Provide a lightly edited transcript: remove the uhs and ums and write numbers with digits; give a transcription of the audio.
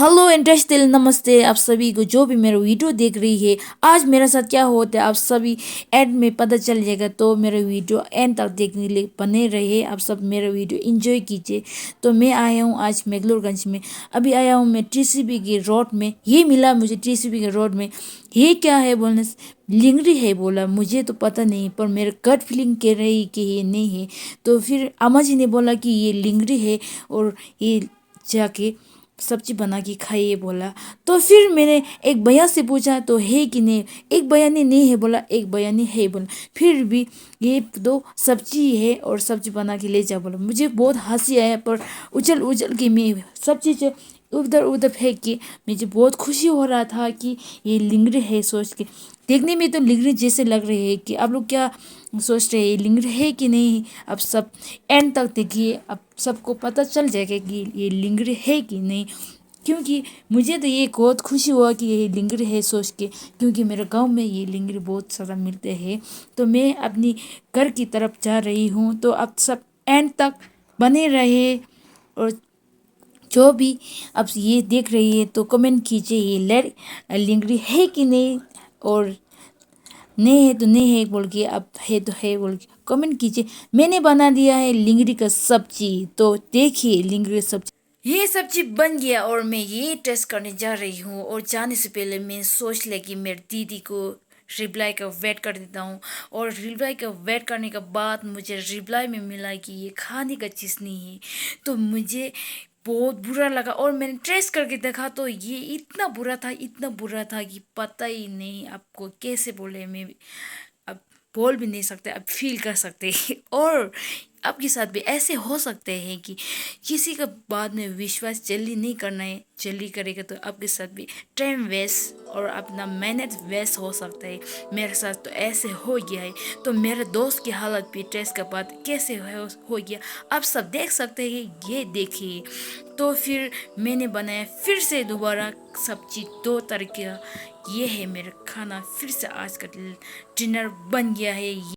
Hello इंटरेस्टिल नमस्ते आप सभी को जो भी मेरा वीडियो देख रही है। आज मेरे साथ क्या होता है आप सभी एंड में पता चल जाएगा, तो मेरा वीडियो एंड तक देखने के लिए बने रहे। आप सब मेरा वीडियो एंजॉय कीजिए। तो मैं आया हूँ आज मैगलोरगंज में। अभी आया हूँ मैं टीसीबी के रोड में। ये मिला मुझे टीसीबी के रोड में। ये क्या है बोलने से लिंगड़ी है बोला, मुझे तो पता नहीं, पर मेरे गट फीलिंग कह रही कि ये नहीं है। तो फिर अम्मा जी ने बोला कि ये लिंगड़ी है और ये जाके सब्जी बना के खाइए बोला। तो फिर मैंने एक भैया से पूछा तो है कि नहीं। एक भैया ने नहीं है बोला, एक भैया ने है बोला। फिर भी ये दो सब्जी है और सब्जी बना के ले जा बोला। मुझे बहुत हंसी आया, पर उछल उछल के मैं सब चीज़ उधर उधर फेंक के मुझे बहुत खुशी हो रहा था कि ये लिंगड़ी है सोच के। देखने में तो लिंगड़ी जैसे लग रहे हैं। कि आप लोग क्या सोच रहे हैं, लिंगड़ी है कि नहीं? अब सब एंड तक देखिए, अब सबको पता चल जाएगा कि ये लिंगड़ी है कि नहीं। क्योंकि मुझे तो ये बहुत खुशी हुआ कि ये लिंगड़ी है सोच के, क्योंकि मेरे गांव में ये लिंगड़ी बहुत सारा मिलते हैं। तो मैं अपनी घर की तरफ जा रही हूँ, तो अब सब एंड तक बने रहे। और जो भी अब ये देख रही है तो कमेंट कीजिए ये लिंगड़ी है कि नहीं, और नहीं है तो नहीं है बोल के, अब है तो है बोल के कमेंट कीजिए। मैंने बना दिया है लिंगड़ी का सब्जी, तो देखिए लिंगड़ी सब्जी ये सब्जी बन गया और मैं ये टेस्ट करने जा रही हूँ। और जाने से पहले मैं सोच लिया कि मेरी दीदी को रिप्लाई का वेट कर देता हूँ। और रिप्लाई का वेट करने के बाद मुझे रिप्लाई में मिला कि ये खाने का चीज़ नहीं है। तो मुझे बहुत बुरा लगा और मैंने ट्रेस करके देखा तो ये इतना बुरा था, इतना बुरा था कि पता ही नहीं आपको कैसे बोले। मैं अब बोल भी नहीं सकते, अब फील कर सकते हैं। और आपके साथ भी ऐसे हो सकते हैं कि किसी का बाद में विश्वास जल्दी नहीं करना है। जल्दी करेगा तो आपके साथ भी टाइम वेस्ट और अपना मेहनत वेस्ट हो सकता है। मेरे साथ तो ऐसे हो गया है। तो मेरे दोस्त की हालत भी टेस्ट के बाद कैसे हो गया आप सब देख सकते हैं, ये देखिए। तो फिर मैंने बनाया फिर से दोबारा सब्जी दो तरीके का। ये है मेरा खाना, फिर से आज का डिनर बन गया है।